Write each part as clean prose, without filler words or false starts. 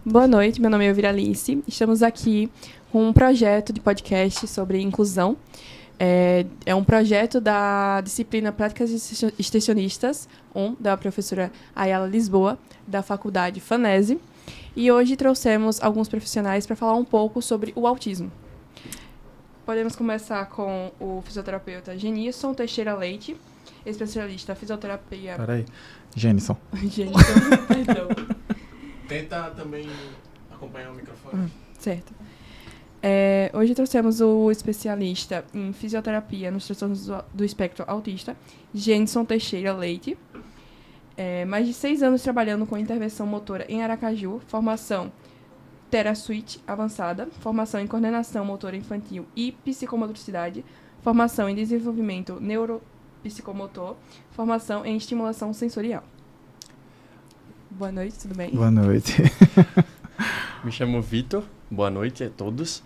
Boa noite, meu nome é Elvira Alice. Estamos aqui com um projeto de podcast sobre inclusão. É um projeto da disciplina Práticas Extensionistas 1, da professora Ayala Lisboa, da Faculdade FANESE. E hoje trouxemos alguns profissionais para falar um pouco sobre o autismo. Podemos começar com o fisioterapeuta Genilson Teixeira Leite, especialista em fisioterapia... Peraí, Genison. Genilson, perdão. Tenta também acompanhar o microfone. Certo. Hoje trouxemos o especialista em fisioterapia nos transtornos do espectro autista, Genilson Teixeira Leite. Mais de 6 anos trabalhando com intervenção motora em Aracaju, formação TeraSuite avançada, formação em coordenação motora infantil e psicomotricidade, formação em desenvolvimento neuropsicomotor, formação em estimulação sensorial. Boa noite, tudo bem? Boa noite. Me chamo Vitor, boa noite a todos.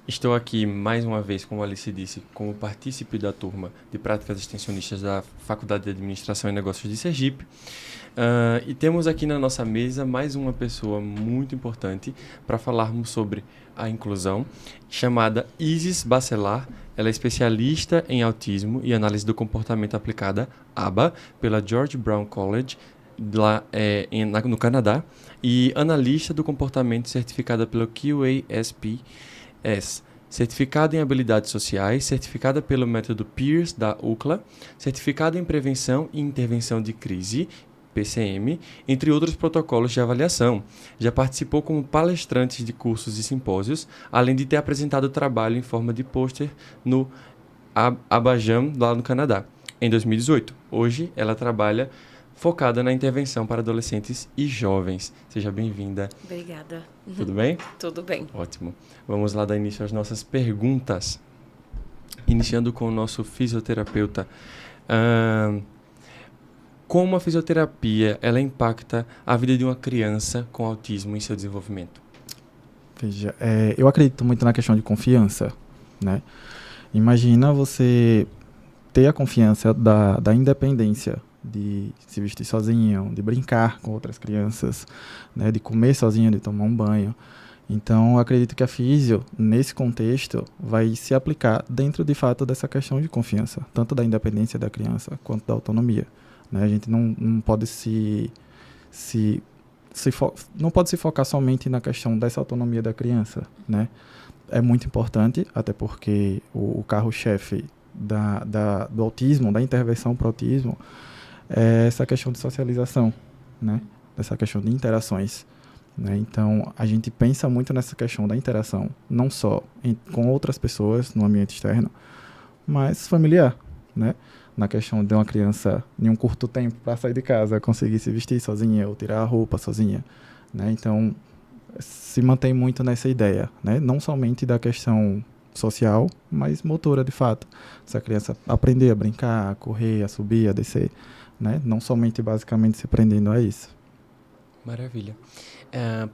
Estou aqui mais uma vez, como a Alice disse, como partícipe da turma de práticas extensionistas da Faculdade de Administração e Negócios de Sergipe. E temos aqui na nossa mesa mais uma pessoa muito importante para falarmos sobre a inclusão, chamada Isis Bacelar. Ela é especialista em autismo e análise do comportamento aplicada, ABA, pela George Brown College, lá no Canadá, e analista do comportamento certificada pelo QASPS, certificada em habilidades sociais, certificada pelo método Pearce da UCLA, certificada em prevenção e intervenção de crise, PCM, entre outros protocolos de avaliação. Já participou como palestrante de cursos e simpósios, além de ter apresentado trabalho em forma de pôster no Abajam, lá no Canadá, em 2018. Hoje, ela trabalha focada na intervenção para adolescentes e jovens. Seja bem-vinda. Obrigada. Tudo bem? Tudo bem. Ótimo. Vamos lá dar início às nossas perguntas. Iniciando com o nosso fisioterapeuta. Como a fisioterapia ela impacta a vida de uma criança com autismo em seu desenvolvimento? Veja, eu acredito muito na questão de confiança, né? Imagina você ter a confiança da independência, de se vestir sozinho, de brincar com outras crianças, né, de comer sozinho, de tomar um banho. Então, eu acredito que a físio, nesse contexto, vai se aplicar dentro, de fato, dessa questão de confiança, tanto da independência da criança quanto da autonomia, né? A gente não pode não pode se focar somente na questão dessa autonomia da criança, né? É muito importante, até porque o carro-chefe do autismo, da intervenção para o autismo, é essa questão de socialização, né? Essa questão de interações, né? Então, a gente pensa muito nessa questão da interação, não só com outras pessoas no ambiente externo, mas familiar, né? Na questão de uma criança, em um curto tempo, para sair de casa, conseguir se vestir sozinha ou tirar a roupa sozinha, né? Então, se mantém muito nessa ideia, né? Não somente da questão social, mas motora, de fato. Essa criança aprender a brincar, a correr, a subir, a descer, né? Não somente basicamente se prendendo a isso. Maravilha.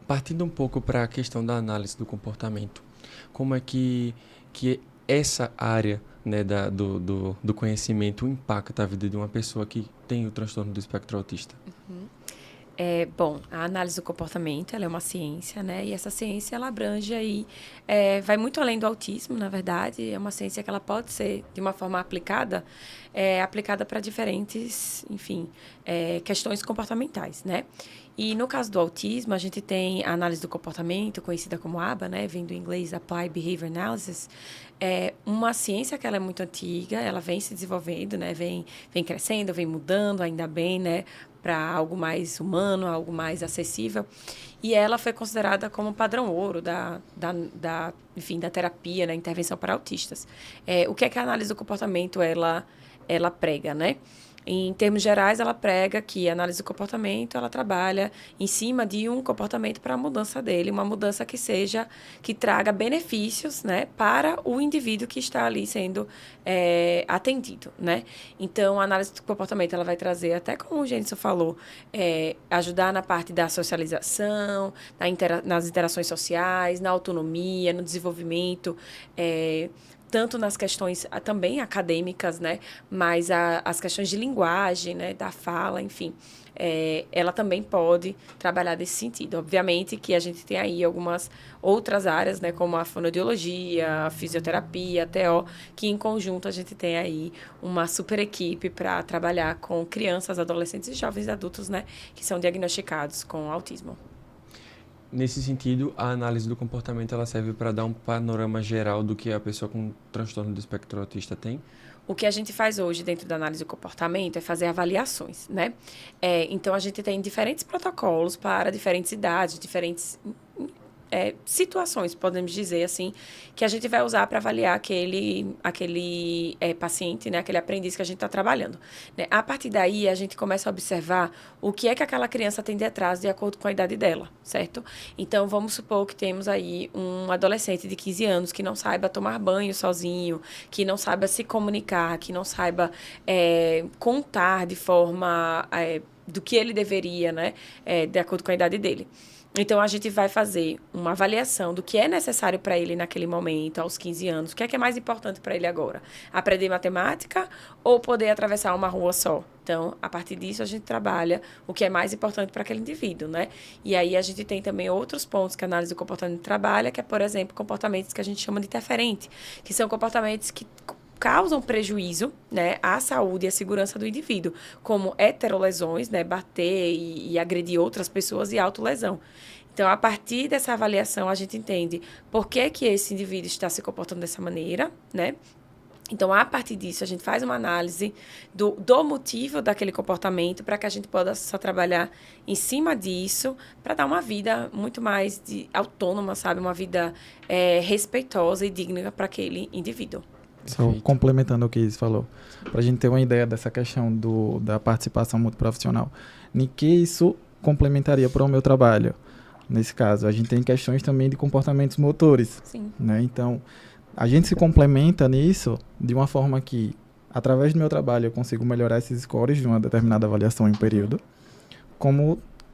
Partindo um pouco para a questão da análise do comportamento, como é que essa área, né, do conhecimento impacta a vida de uma pessoa que tem o transtorno do espectro autista? Bom, a análise do comportamento, ela é uma ciência, né? E essa ciência, ela abrange aí, vai muito além do autismo, na verdade. É uma ciência que ela pode ser, de uma forma aplicada, aplicada para diferentes, enfim, questões comportamentais, né? E no caso do autismo, a gente tem a análise do comportamento, conhecida como ABA, né? Vem do inglês Applied Behavior Analysis. É uma ciência que ela é muito antiga, ela vem se desenvolvendo, né? Vem crescendo, vem mudando, ainda bem, né? Para algo mais humano, algo mais acessível. E ela foi considerada como padrão ouro enfim, da terapia, da intervenção para autistas. O que é que a análise do comportamento ela prega, né? Em termos gerais, ela prega que a análise do comportamento, ela trabalha em cima de um comportamento para a mudança dele, uma mudança que traga benefícios, né, para o indivíduo que está ali sendo atendido, né? Então, a análise do comportamento, ela vai trazer, até como o Genilson falou, ajudar na parte da socialização, nas interações sociais, na autonomia, no desenvolvimento, tanto nas questões também acadêmicas, né, mas as questões de linguagem, né, da fala, enfim. ela também pode trabalhar desse sentido. Obviamente que a gente tem aí algumas outras áreas, né, como a fonoaudiologia, a fisioterapia, a TO, que em conjunto a gente tem aí uma super equipe para trabalhar com crianças, adolescentes e jovens adultos, né, que são diagnosticados com autismo. Nesse sentido, a análise do comportamento ela serve para dar um panorama geral do que a pessoa com transtorno do espectro autista tem? O que a gente faz hoje dentro da análise do comportamento é fazer avaliações, né? Então, a gente tem diferentes protocolos para diferentes idades, diferentes situações, podemos dizer assim, que a gente vai usar para avaliar aquele paciente, né? Aquele aprendiz que a gente está trabalhando. Né? A partir daí, a gente começa a observar o que é que aquela criança tem detrás de acordo com a idade dela, certo? Então, vamos supor que temos aí um adolescente de 15 anos que não saiba tomar banho sozinho, que não saiba se comunicar, que não saiba contar de forma do que ele deveria, né? De acordo com a idade dele. Então, a gente vai fazer uma avaliação do que é necessário para ele naquele momento, aos 15 anos. O que é mais importante para ele agora? Aprender matemática ou poder atravessar uma rua só? Então, a partir disso, a gente trabalha o que é mais importante para aquele indivíduo, né? E aí, a gente tem também outros pontos que a análise do comportamento trabalha, que é, por exemplo, comportamentos que a gente chama de interferente, que são comportamentos que causam prejuízo, né, à saúde e à segurança do indivíduo, como heterolesões, né, bater e agredir outras pessoas e autolesão. Então, a partir dessa avaliação, a gente entende por que esse indivíduo está se comportando dessa maneira, né? Então, a partir disso, a gente faz uma análise do motivo daquele comportamento para que a gente possa trabalhar em cima disso para dar uma vida muito mais autônoma, sabe? Uma vida respeitosa e digna para aquele indivíduo. Só complementando o que Isis falou, para a gente ter uma ideia dessa questão da participação multiprofissional, em que isso complementaria para o meu trabalho. Nesse caso, a gente tem questões também de comportamentos motores. Sim. Né? Então, a gente se complementa nisso de uma forma que, através do meu trabalho, eu consigo melhorar esses scores de uma determinada avaliação em um período,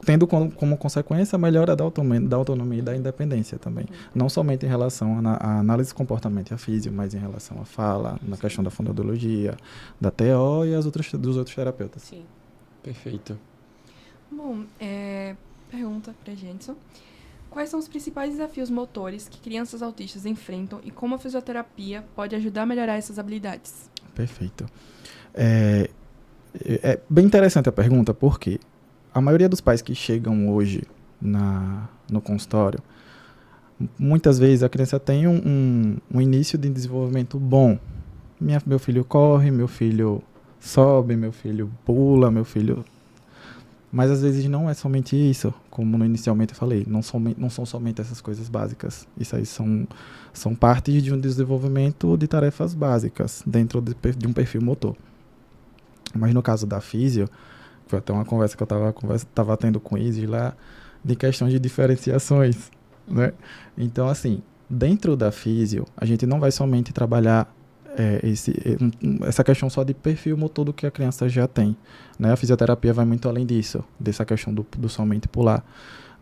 tendo como consequência a melhora da autonomia e da independência também. Não somente em relação à análise de comportamento e a física, mas em relação à fala, na questão da fonoaudiologia, da TO e dos outros terapeutas. Sim. Perfeito. Bom, pergunta para Jenson. Quais são os principais desafios motores que crianças autistas enfrentam e como a fisioterapia pode ajudar a melhorar essas habilidades? Perfeito. É bem interessante a pergunta, porque a maioria dos pais que chegam hoje no consultório, muitas vezes a criança tem um início de desenvolvimento bom. Meu filho corre, meu filho sobe, meu filho pula, meu filho... Mas às vezes não é somente isso, como inicialmente eu falei, não são somente essas coisas básicas. Isso aí são partes de um desenvolvimento de tarefas básicas dentro de um perfil motor. Mas no caso da físio, foi até uma conversa que eu estava tendo com o Isis lá, de questão de diferenciações, né? Então, assim, dentro da físio, a gente não vai somente trabalhar essa questão só de perfil motor do que a criança já tem, né? A fisioterapia vai muito além disso, dessa questão do somente pular,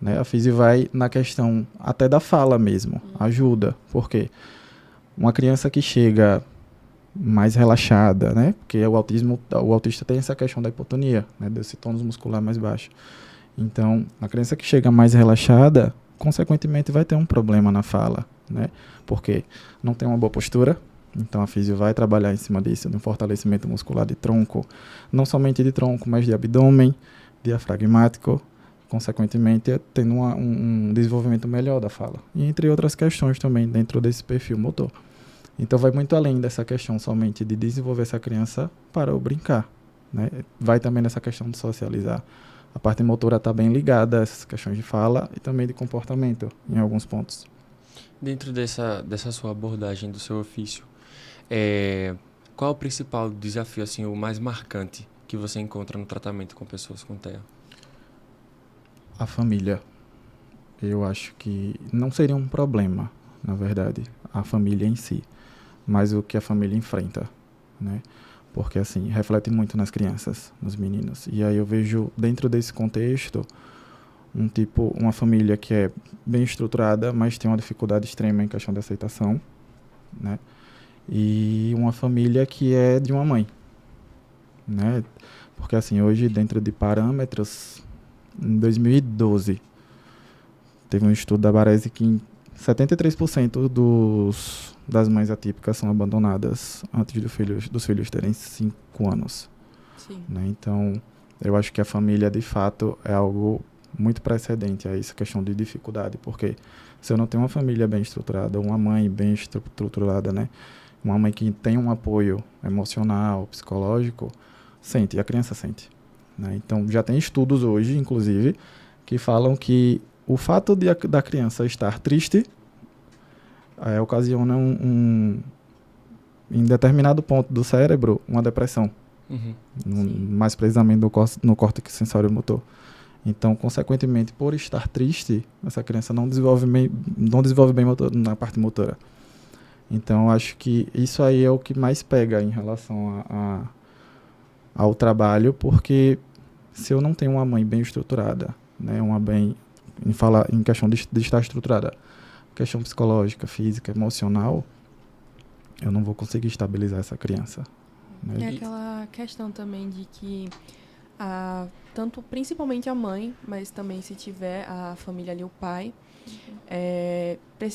né? A físio vai na questão até da fala mesmo, ajuda, porque uma criança que chega mais relaxada, né? Porque o autista tem essa questão da hipotonia, né? Desse tônus muscular mais baixo. Então, a criança que chega mais relaxada, consequentemente vai ter um problema na fala, né? Porque não tem uma boa postura. Então, a físio vai trabalhar em cima disso, de um fortalecimento muscular de tronco, não somente de tronco, mas de abdômen, diafragmático, consequentemente tendo um desenvolvimento melhor da fala. E entre outras questões também dentro desse perfil motor. Então, vai muito além dessa questão somente de desenvolver essa criança para o brincar, né? Vai também nessa questão de socializar. A parte motora está bem ligada a essas questões de fala e também de comportamento, em alguns pontos. Dentro dessa sua abordagem do seu ofício, qual é o principal desafio, assim, o mais marcante que você encontra no tratamento com pessoas com TEA? A família. Eu acho que não seria um problema, na verdade, a família em si, mas o que a família enfrenta, né? Porque, assim, reflete muito nas crianças, nos meninos. E aí eu vejo, dentro desse contexto, uma família que é bem estruturada, mas tem uma dificuldade extrema em questão de aceitação, né? E uma família que é de uma mãe, né? Porque, assim, hoje, dentro de parâmetros, em 2012, teve um estudo da Baresi que 73% das mães atípicas são abandonadas antes dos filhos terem 5 anos. Sim. Né? Então, eu acho que a família, de fato, é algo muito precedente a essa questão de dificuldade, porque se eu não tenho uma família bem estruturada, uma mãe bem estruturada, né? Uma mãe que tem um apoio emocional, psicológico, a criança sente. Né? Então, já tem estudos hoje, inclusive, que falam que o fato da criança estar triste ocasiona em determinado ponto do cérebro, uma depressão. Mais precisamente no córtex sensório-motor. Então, consequentemente, por estar triste, essa criança não desenvolve bem na parte motora. Então, eu acho que isso aí é o que mais pega em relação ao trabalho, porque se eu não tenho uma mãe bem estruturada, né, em questão de estar estruturada, questão psicológica, física, emocional, eu não vou conseguir estabilizar essa criança. Né? É aquela questão também de que principalmente a mãe, mas também se tiver a família ali, o pai,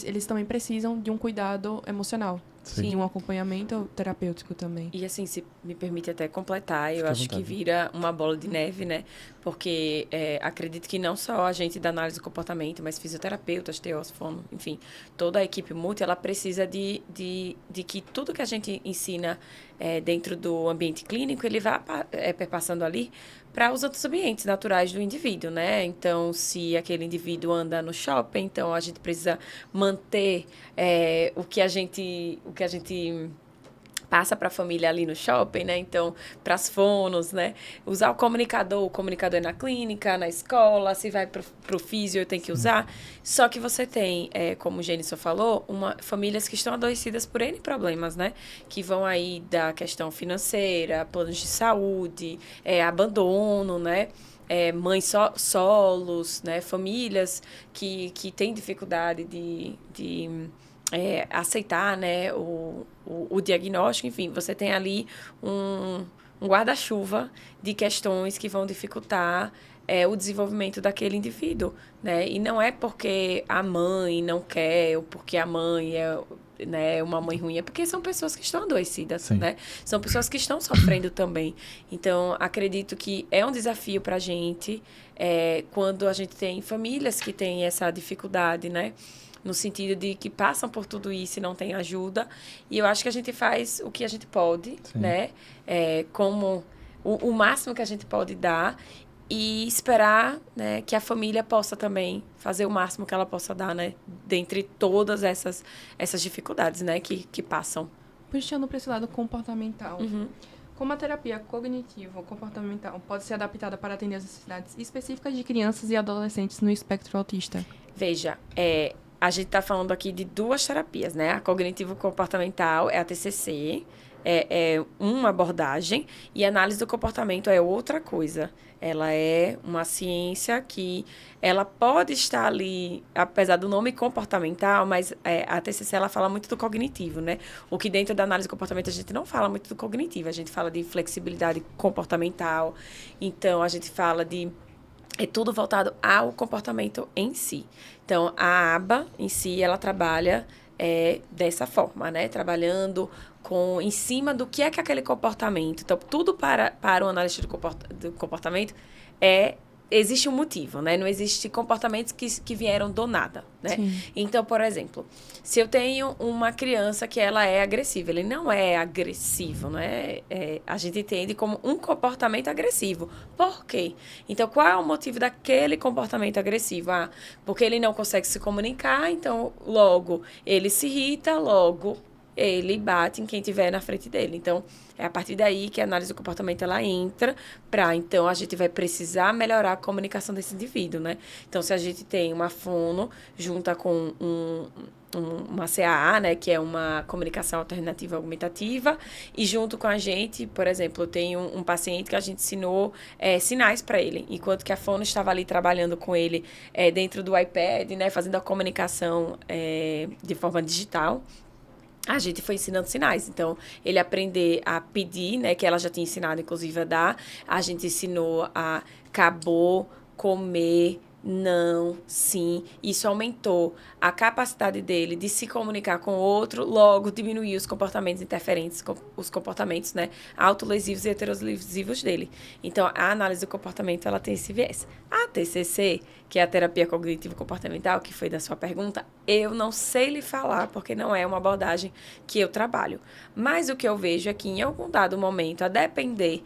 eles também precisam de um cuidado emocional. Sim. De um acompanhamento terapêutico também. E assim, se me permite até completar, eu acho que vontade. vira uma bola de neve, né? Porque acredito que não só a gente da análise do comportamento, mas fisioterapeutas, TOs, fono, enfim, toda a equipe multi, ela precisa de que tudo que a gente ensina dentro do ambiente clínico, ele vá perpassando ali para os outros ambientes naturais do indivíduo, né? Então, se aquele indivíduo anda no shopping, então a gente precisa manter o que a gente passa para a família ali no shopping, né? Então, para as fonos, né? Usar o comunicador é na clínica, na escola, se vai para o físio, tem que usar. Só que você tem, como o Gênison falou, famílias que estão adoecidas por N problemas, né? Que vão aí da questão financeira, planos de saúde, abandono, né? Mães solos, né? Famílias que têm dificuldade de aceitar, né, o diagnóstico, enfim, você tem ali um guarda-chuva de questões que vão dificultar o desenvolvimento daquele indivíduo, né, e não é porque a mãe não quer, ou porque a mãe é uma mãe ruim, é porque são pessoas que estão adoecidas, Sim. né, são pessoas que estão sofrendo também. Então, acredito que é um desafio para a gente, quando a gente tem famílias que têm essa dificuldade, né, no sentido de que passam por tudo isso e não tem ajuda. E eu acho que a gente faz o que a gente pode, Sim. né? Como o máximo que a gente pode dar e esperar, né, que a família possa também fazer o máximo que ela possa dar, né? Dentre todas essas dificuldades, né, que passam. Puxando para esse lado comportamental. Uhum. Como a terapia cognitivo-comportamental pode ser adaptada para atender as necessidades específicas de crianças e adolescentes no espectro autista? Veja, a gente está falando aqui de 2 terapias, né? A cognitivo-comportamental é a TCC, é uma abordagem, e a análise do comportamento é outra coisa. Ela é uma ciência que ela pode estar ali, apesar do nome comportamental, mas a TCC ela fala muito do cognitivo, né? O que dentro da análise do comportamento a gente não fala muito do cognitivo, a gente fala de flexibilidade comportamental, então a gente fala de... É tudo voltado ao comportamento em si. Então, a aba em si, ela trabalha dessa forma, né? Trabalhando em cima do que é aquele comportamento. Então, tudo para o analista do comportamento existe um motivo, né? Não existe comportamentos que vieram do nada, né? Sim. Então, por exemplo, se eu tenho uma criança que ela é agressiva, ele não é agressivo, né? A gente entende como um comportamento agressivo. Por quê? Então, qual é o motivo daquele comportamento agressivo? Porque ele não consegue se comunicar, então, logo, ele se irrita, logo, ele bate em quem estiver na frente dele. Então, é a partir daí que a análise do comportamento ela entra então, a gente vai precisar melhorar a comunicação desse indivíduo, né? Então, se a gente tem uma fono junta com uma CAA, né, que é uma comunicação alternativa augmentativa, e junto com a gente, por exemplo, eu tenho um paciente que a gente ensinou sinais para ele, enquanto que a fono estava ali trabalhando com ele dentro do iPad, né, fazendo a comunicação de forma digital. a gente foi ensinando sinais. Então, ele aprender a pedir, né? Que ela já tinha ensinado, inclusive, a dar. A gente ensinou a acabou, comer, não, sim. Isso aumentou a capacidade dele de se comunicar com o outro, logo diminuiu os comportamentos interferentes, os comportamentos, né, autolesivos e heterolesivos dele. Então, a análise do comportamento, ela tem esse viés. A TCC, que é a terapia cognitivo-comportamental, que foi da sua pergunta, eu não sei lhe falar, porque não é uma abordagem que eu trabalho. Mas o que eu vejo é que, em algum dado momento, a depender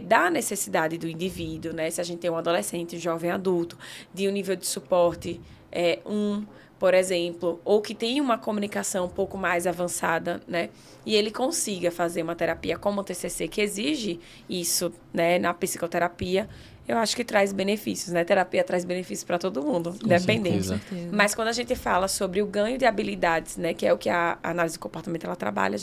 da necessidade do indivíduo, né, se a gente tem um adolescente, um jovem adulto, de um nível de suporte por exemplo, ou que tem uma comunicação um pouco mais avançada, né, e ele consiga fazer uma terapia como o TCC, que exige isso, né, na psicoterapia, eu acho que traz benefícios, né? Terapia traz benefícios para todo mundo, independente. Mas quando a gente fala sobre o ganho de habilidades, né, que é o que a análise do comportamento ela trabalha,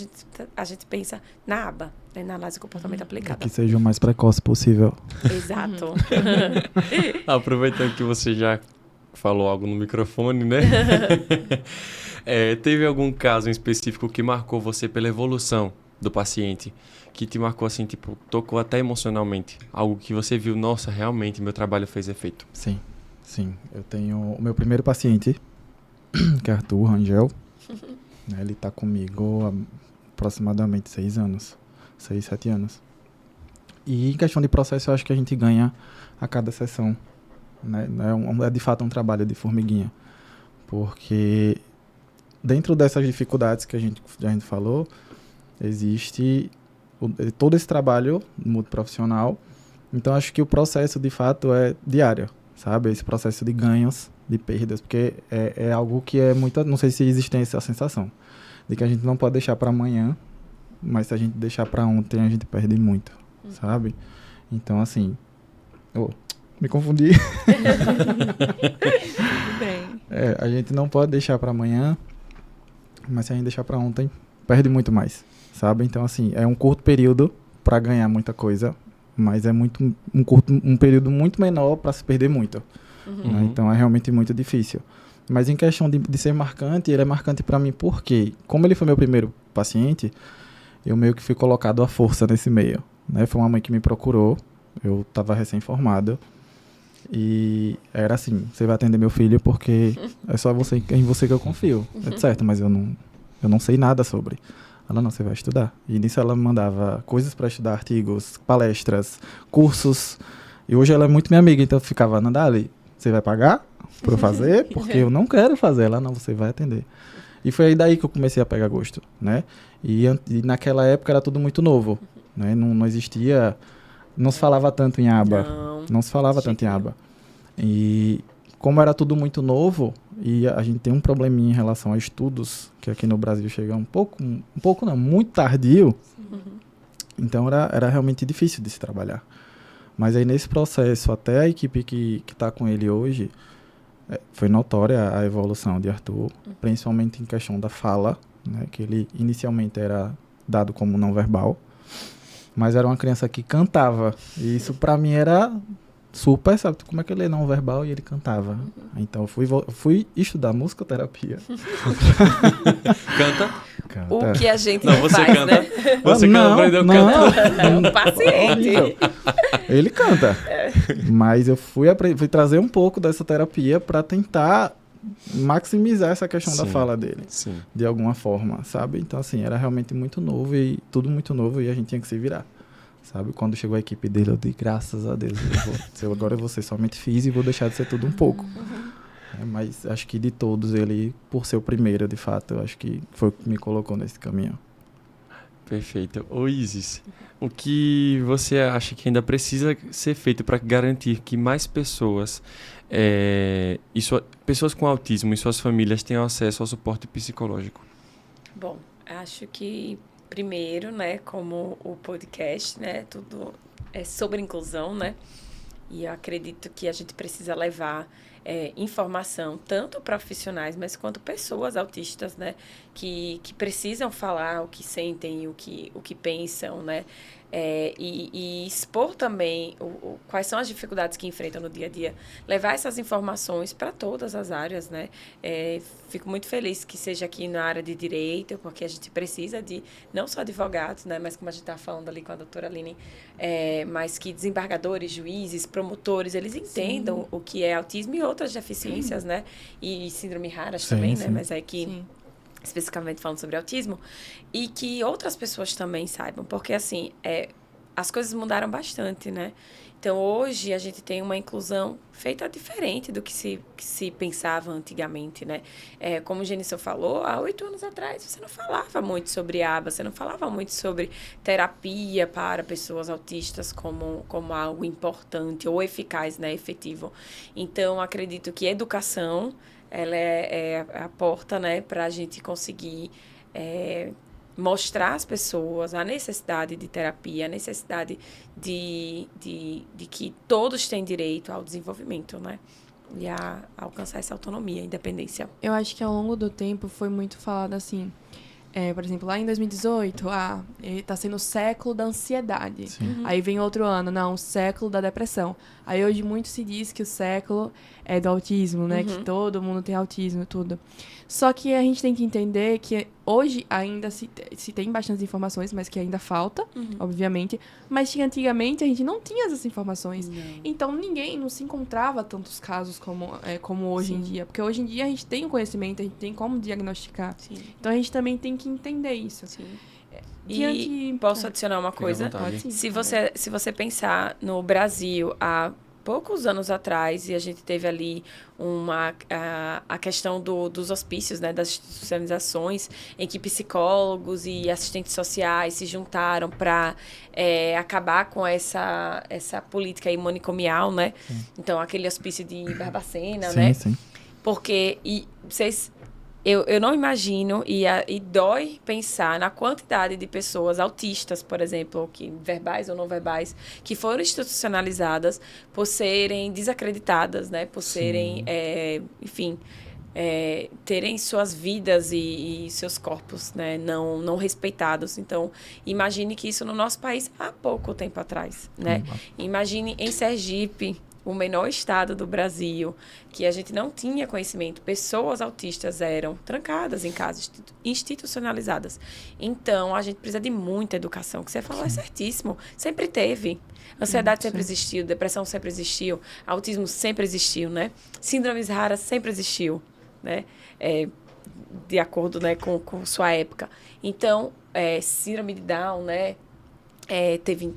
a gente pensa na aba, né, na análise do comportamento aplicada. Que seja o mais precoce possível. Exato. Aproveitando que você já falou algo no microfone, né? Teve algum caso em específico que marcou você pela evolução do paciente? Que te marcou assim, tipo, tocou até emocionalmente? Algo que você viu, nossa, realmente meu trabalho fez efeito. Sim. Eu tenho o meu primeiro paciente, que é Arthur Rangel. Ele tá comigo há aproximadamente 6 anos. 6, 7 anos. E em questão de processo, eu acho que a gente ganha a cada sessão. Né? É de fato um trabalho de formiguinha. Porque dentro dessas dificuldades que a gente falou, existe todo esse trabalho multiprofissional. Então, acho que o processo, de fato, é diário, sabe? Esse processo de ganhos, de perdas, porque é algo que é muito... Não sei se existe essa sensação de que a gente não pode deixar para amanhã, mas se a gente deixar para ontem, a gente perde muito, sabe? Então, assim... me confundi. Tudo bem. A gente não pode deixar para amanhã, mas se a gente deixar para ontem, perde muito mais, sabe? Então, assim, é um curto período para ganhar muita coisa, mas é um período muito menor para se perder muito. Né? Então, é realmente muito difícil. Mas em questão de ser marcante, ele é marcante para mim porque, como ele foi meu primeiro paciente, eu meio que fui colocado à força nesse meio. Né? Foi uma mãe que me procurou, eu estava recém-formado, e era assim, você vai atender meu filho porque é só em você que eu confio. É certo, mas eu não sei nada sobre. Ela, não, você vai estudar. E nisso ela me mandava coisas para estudar, artigos, palestras, cursos. E hoje ela é muito minha amiga, então eu ficava, Nandali, você vai pagar para eu fazer? Porque eu não quero fazer. Ela, não, você vai atender. E foi aí daí que eu comecei a pegar gosto, né? E naquela época era tudo muito novo, né? Não existia... Não se falava tanto em aba. Não se falava tanto em aba. E como era tudo muito novo, e a gente tem um probleminha em relação a estudos, que aqui no Brasil chega um pouco não, muito tardio. Então era realmente difícil de se trabalhar. Mas aí nesse processo, até a equipe que está com ele hoje, foi notória a evolução de Arthur, principalmente em questão da fala, né, que ele inicialmente era dado como não verbal, mas era uma criança que cantava. E isso pra mim era super, sabe? Como é que ele é não verbal e ele cantava? Então eu fui estudar musicoterapia. Canta? O que a gente não você faz, canta. né? Você não aprendeu a cantar. O paciente. Ele canta. Mas eu fui trazer um pouco dessa terapia para tentar maximizar essa questão da fala dele. Sim. De alguma forma, sabe? Então, assim, era realmente muito novo e tudo muito novo e a gente tinha que se virar, sabe? Quando chegou a equipe dele, eu dei graças a Deus. Agora eu vou ser somente fiz e vou deixar de ser tudo um pouco. Mas acho que de todos, ele, por ser o primeiro, de fato, eu acho que foi o que me colocou nesse caminho. Perfeito. Ô Isis, o que você acha que ainda precisa ser feito para garantir que mais pessoas, pessoas com autismo e suas famílias tenham acesso ao suporte psicológico? Bom, acho que primeiro, né, como o podcast, né, tudo é sobre inclusão, né, e eu acredito que a gente precisa levar informação, tanto profissionais, mas quanto pessoas autistas, né, que precisam falar o que sentem, o que pensam, né, e expor também quais são as dificuldades que enfrentam no dia a dia, levar essas informações para todas as áreas, né? Fico muito feliz que seja aqui na área de direito, porque a gente precisa de não só advogados, né? Mas como a gente está falando ali com a doutora Aline, mas que desembargadores, juízes, promotores, eles entendam o que é autismo e outras deficiências, né? E síndrome raras também, né? Mas é que... Sim. Especificamente falando sobre autismo, e que outras pessoas também saibam, porque, assim, as coisas mudaram bastante, né? Então, hoje, a gente tem uma inclusão feita diferente do que se pensava antigamente, né? Como o Genison falou, há 8 anos atrás, você não falava muito sobre aba, você não falava muito sobre terapia para pessoas autistas como algo importante ou eficaz, né? Efetivo. Então, acredito que educação... ela é a porta, né, para a gente conseguir mostrar às pessoas a necessidade de terapia, a necessidade de que todos têm direito ao desenvolvimento, né, e a alcançar essa autonomia, independência. Eu acho que ao longo do tempo foi muito falado assim, por exemplo, lá em 2018, tá sendo o século da ansiedade. Aí vem outro ano, não, o século da depressão. Aí hoje muito se diz que o século é do autismo, né? Que todo mundo tem autismo e tudo. Só que a gente tem que entender que hoje ainda se tem bastantes informações, mas que ainda falta, obviamente. Mas que antigamente a gente não tinha essas informações. Não. Então ninguém não se encontrava tantos casos como hoje em dia. Porque hoje em dia a gente tem o conhecimento, a gente tem como diagnosticar. Sim. Então a gente também tem que entender isso. Sim. E posso adicionar uma coisa? Pode sim. Se você pensar no Brasil há poucos anos atrás, e a gente teve ali a questão dos hospícios, né, das institucionalizações, em que psicólogos e assistentes sociais se juntaram para acabar com essa política aí manicomial, né? Então, aquele hospício de Barbacena, né? Sim. Porque vocês... Eu não imagino, e dói pensar na quantidade de pessoas autistas, por exemplo, verbais ou não verbais, que foram institucionalizadas por serem desacreditadas, né? Por serem, terem suas vidas e seus corpos, né? não respeitados. Então, imagine que isso no nosso país há pouco tempo atrás, né? Imagine em Sergipe, o menor estado do Brasil, que a gente não tinha conhecimento, pessoas autistas eram trancadas em casas, institucionalizadas. Então, a gente precisa de muita educação, que você falou é certíssimo, sempre teve. Ansiedade sempre existiu, depressão sempre existiu, autismo sempre existiu, né? Síndromes raras sempre existiu, né? De acordo, né, com sua época. Então, síndrome de Down, né? Teve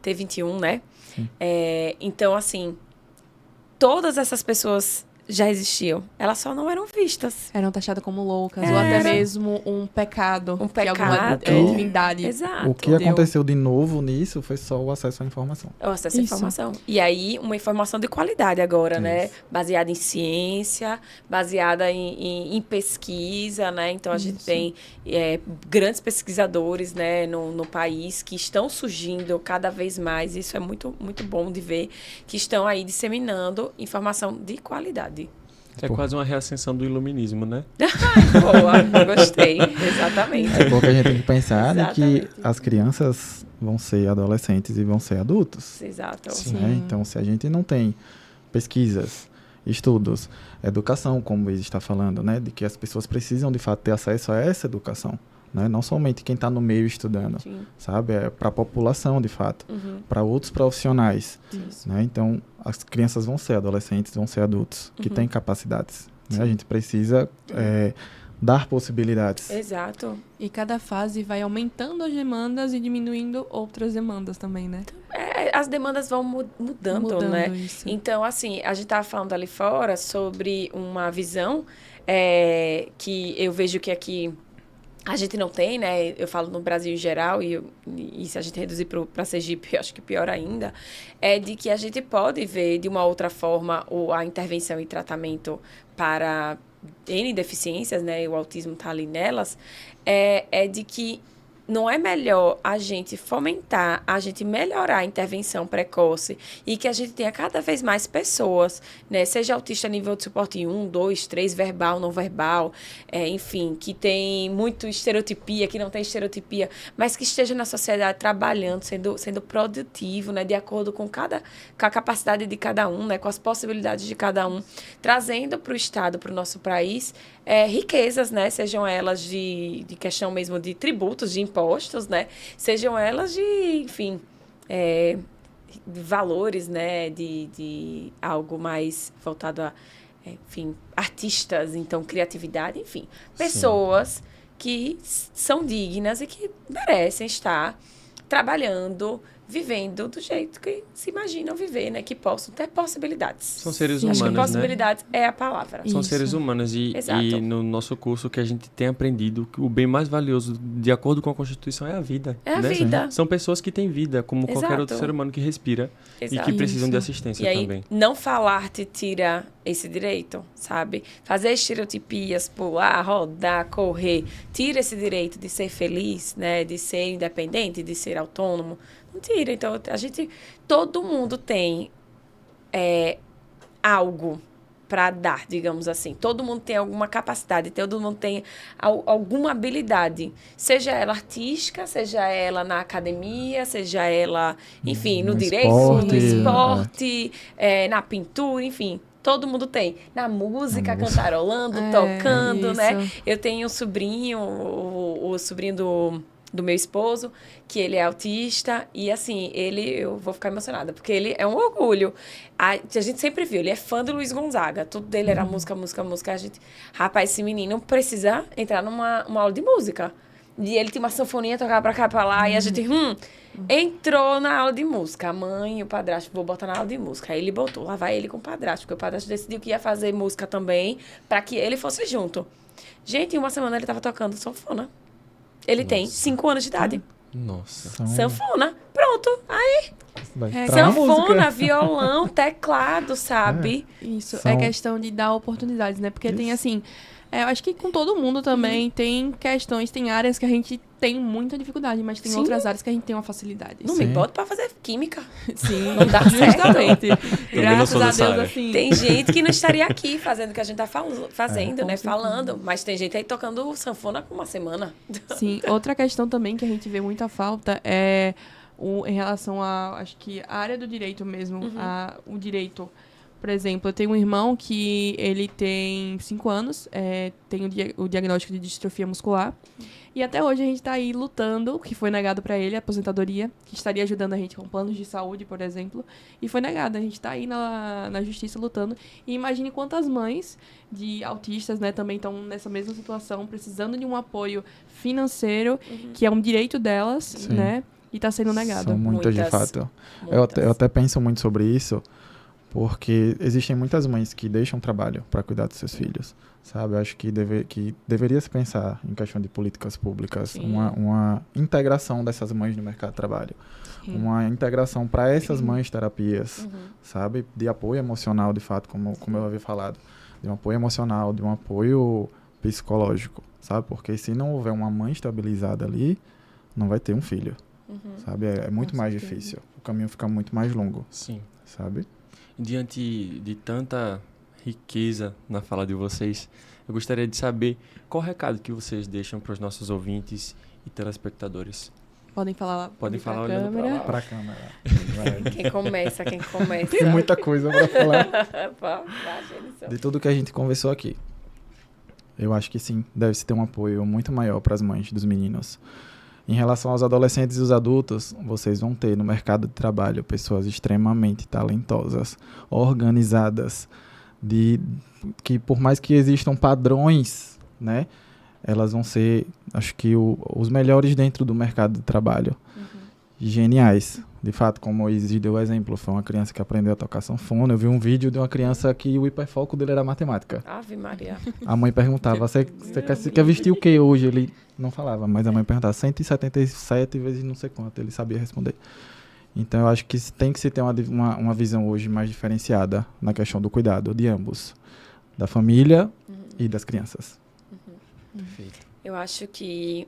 T21, né? Então, assim, todas essas pessoas já existiam. Elas só não eram vistas. Eram taxadas como loucas, ou até mesmo um pecado. Um que alguma pecado. divindade. Exato. O que aconteceu de novo nisso foi só o acesso à informação. O acesso à informação. E aí, uma informação de qualidade agora, né? Baseada em ciência, baseada em pesquisa, né? Então, a gente tem grandes pesquisadores, né, no país que estão surgindo cada vez mais. Isso é muito, muito bom de ver, que estão aí disseminando informação de qualidade. É quase uma reascensão do iluminismo, né? Boa, gostei. Exatamente. É porque a gente tem que pensar né, que Exatamente. as crianças vão ser adolescentes e vão ser adultos. Exato. Né? Então, se a gente não tem pesquisas, estudos, educação, como o Luiz está falando, né, de que as pessoas precisam, de fato, ter acesso a essa educação. Né? Não somente quem está no meio estudando, sabe? É para a população, de fato. Para outros profissionais. Né? Então, as crianças vão ser adolescentes, vão ser adultos que têm capacidades. Né? A gente precisa dar possibilidades. Exato. E cada fase vai aumentando as demandas e diminuindo outras demandas também, né? As demandas vão mudando, né? Isso. Então, assim, a gente estava falando ali fora sobre uma visão que eu vejo que aqui a gente não tem, né? Eu falo no Brasil em geral, e se a gente reduzir para Sergipe, eu acho que pior ainda, é de que a gente pode ver de uma outra forma a intervenção e tratamento para N deficiências, né? O autismo está ali nelas, de que não é melhor a gente fomentar, a gente melhorar a intervenção precoce e que a gente tenha cada vez mais pessoas, né? Seja autista nível de suporte 1, 2, 3, verbal, não verbal, enfim, que tem muito estereotipia, que não tem estereotipia, mas que esteja na sociedade trabalhando, sendo produtivo, né? De acordo com a capacidade de cada um, né? Com as possibilidades de cada um, trazendo para o Estado, para o nosso país, riquezas, né? Sejam elas de questão mesmo de tributos, de impostos, né? Sejam elas de, enfim, de valores, né? De algo mais voltado a, enfim, artistas, então, criatividade, enfim. Pessoas que são dignas e que merecem estar trabalhando, vivendo do jeito que se imaginam viver, né? Que possam ter possibilidades. São seres Acho humanos, que né? possibilidades é a palavra. São Isso. seres humanos Exato. e no nosso curso que a gente tem aprendido que o bem mais valioso, de acordo com a Constituição, é a vida. É a né? vida. São pessoas que têm vida, como qualquer outro Exato. ser humano que respira e Exato. que precisam de Isso. assistência E aí, também. não falar te tira esse direito, sabe? Fazer estereotipias, pular, rodar, correr, tira esse direito de ser feliz, né? De ser independente, de ser autônomo. Não tira. Então, todo mundo tem algo para dar, digamos assim. Todo mundo tem alguma capacidade, todo mundo tem alguma habilidade. Seja ela artística, seja ela na academia, seja ela, enfim, no direito, no esporte, na pintura, enfim. Todo mundo tem. Na música, cantarolando, tocando, isso. né? Eu tenho um sobrinho, o sobrinho do meu esposo, que ele é autista, e assim, eu vou ficar emocionada, porque ele é um orgulho. A gente sempre viu, ele é fã do Luiz Gonzaga, tudo dele era música. A gente, rapaz, esse menino precisa entrar uma aula de música. E ele tinha uma sanfoninha, tocava pra cá, pra lá, e a gente, entrou na aula de música. A mãe e o padrasto, vou botar na aula de música. Aí ele botou, lá vai ele com o padrasto, porque o padrasto decidiu que ia fazer música também, pra que ele fosse junto. Gente, em uma semana ele tava tocando sanfona. Ele tem 5 anos de idade. Nossa. Sanfona. Pronto. Aí, sanfona, violão, teclado, sabe? Isso, é questão de dar oportunidades, né? Porque tem assim, eu acho que com todo mundo também tem questões, tem áreas que a gente tem muita dificuldade, mas tem outras áreas que a gente tem uma facilidade. Não me bota pra fazer química. Sim, Não dá certo. justamente. não Graças sou a dessa Deus, área. assim. Tem gente que não estaria aqui fazendo o que a gente tá fazendo, né? Com certeza. Falando. Mas tem gente aí tocando sanfona por uma semana. Sim, outra questão também que a gente vê muita falta é em relação a, acho que a área do direito mesmo, o direito. Por exemplo, eu tenho um irmão que ele tem 5 anos, tem o diagnóstico de distrofia muscular. E até hoje a gente está aí lutando, que foi negado para ele a aposentadoria, que estaria ajudando a gente com planos de saúde, por exemplo. E foi negado. A gente está aí na justiça lutando. E imagine quantas mães de autistas, né, também estão nessa mesma situação, precisando de um apoio financeiro, que é um direito delas, né? E está sendo negado. São muitas, de fato. Eu até penso muito sobre isso, porque existem muitas mães que deixam trabalho para cuidar dos seus filhos, sabe? Eu acho que deveria se pensar em questão de políticas públicas, uma integração dessas mães no mercado de trabalho, uma integração para essas mães terapias, sabe? De apoio emocional, de fato, como eu havia falado, de um apoio emocional, de um apoio psicológico, sabe? Porque se não houver uma mãe estabilizada ali, não vai ter um filho, sabe? É muito mais difícil, o caminho fica muito mais longo, Sim. sabe? Diante de tanta riqueza na fala de vocês, eu gostaria de saber qual o recado que vocês deixam para os nossos ouvintes e telespectadores. Podem falar, Podem falar olhando para lá. Para a câmera. Quem começa? Tem muita coisa para falar. Vai, De tudo que a gente conversou aqui. Eu acho que sim, deve-se ter um apoio muito maior para as mães dos meninos. Em relação aos adolescentes e os adultos, vocês vão ter no mercado de trabalho pessoas extremamente talentosas, organizadas, que por mais que existam padrões, né, elas vão ser, acho que, os melhores dentro do mercado de trabalho. Geniais. De fato, como o Isis deu o exemplo, foi uma criança que aprendeu a tocar sanfona. Eu vi um vídeo de uma criança que o hiperfoco dele era matemática. Ave Maria. A mãe perguntava, você quer vestir o que hoje? Ele não falava, mas a mãe perguntava 177 vezes não sei quanto, ele sabia responder. Então eu acho que tem que se ter uma visão hoje mais diferenciada na questão do cuidado de ambos, da família e das crianças. Perfeito. Eu acho que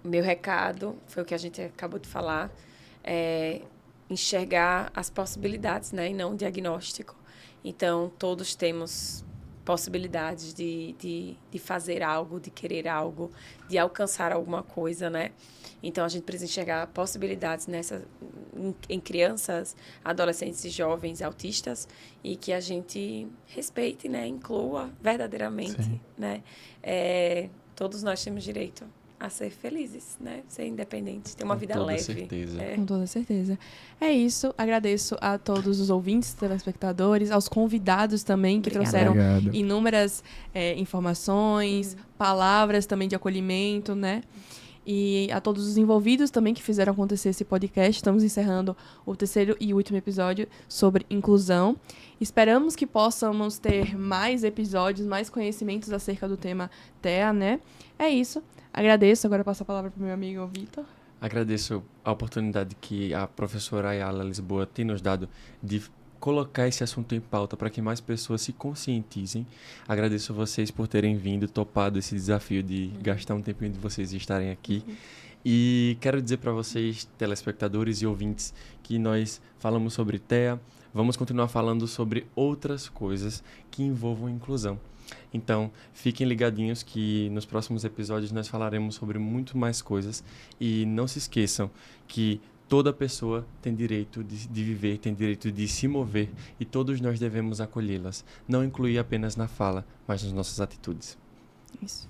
meu recado foi o que a gente acabou de falar, enxergar as possibilidades, né, e não o diagnóstico. Então, todos temos possibilidades de fazer algo, de querer algo, de alcançar alguma coisa, né? Então, a gente precisa enxergar possibilidades em crianças, adolescentes e jovens autistas e que a gente respeite, né? Inclua verdadeiramente, Sim. né? Todos nós temos direito a ser felizes, né? Ser independentes, ter uma vida leve. Certeza. Com toda certeza. É isso. Agradeço a todos os ouvintes, telespectadores, aos convidados também, que Obrigada. trouxeram Obrigado. inúmeras informações, palavras também de acolhimento, né? E a todos os envolvidos também que fizeram acontecer esse podcast. Estamos encerrando o 3º e último episódio sobre inclusão. Esperamos que possamos ter mais episódios, mais conhecimentos acerca do tema TEA, né? É isso. Agradeço. Agora eu passo a palavra para o meu amigo Vitor. Agradeço a oportunidade que a professora Ayala Lisboa tem nos dado de colocar esse assunto em pauta para que mais pessoas se conscientizem. Agradeço a vocês por terem vindo, topado esse desafio de gastar um tempinho de vocês estarem aqui. E quero dizer para vocês, telespectadores e ouvintes, que nós falamos sobre TEA, vamos continuar falando sobre outras coisas que envolvam inclusão. Então, fiquem ligadinhos que nos próximos episódios nós falaremos sobre muito mais coisas e não se esqueçam que toda pessoa tem direito de viver, tem direito de se mover e todos nós devemos acolhê-las, não incluir apenas na fala, mas nas nossas atitudes. Isso.